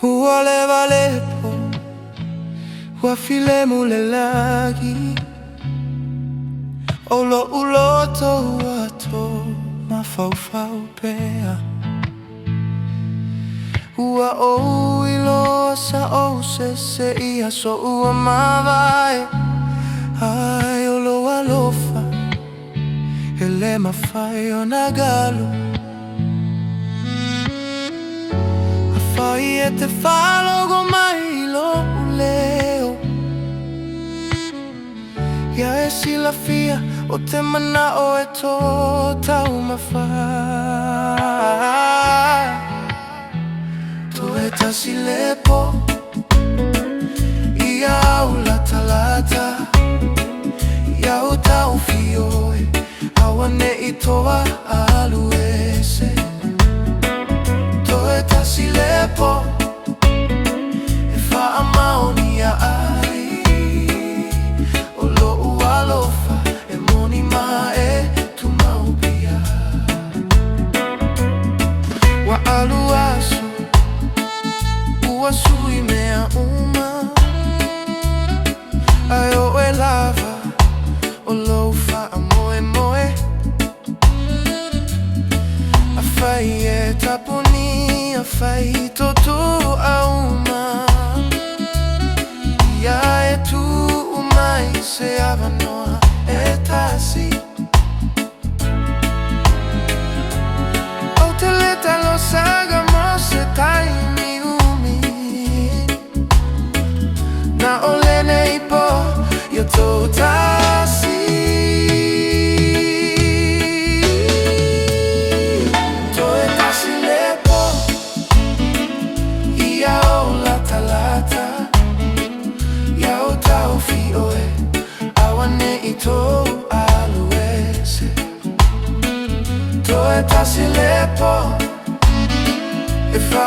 Huoleva lepo, huafile mule lagi. Olo uloto huato mafaufau pea. Ua o ilo sa o se ia so ua mawai. Ai olo alofa, ele mawhai o nagalo. Fai e te whalogo mai lo leo. Ia e sila fia o te mana o e tō tau mawhai. Tō e Tasi Le Po ia au lata lata. Ia o tau fioe awa ne i toa alu ese. Tasi Le Po e wha maoni a ai. O lo ualofa e moni ma e tu maupia. Wa alu aso ua sui mea uma. Ai o e lava o lo wha moe moe. A whai e taponi fai toto auma. Ia e tu umai se avanoa e tasi. O te leta lo saga mo se taimi umi. Na ole nei po yo to tasi. Tasi Le Po e wha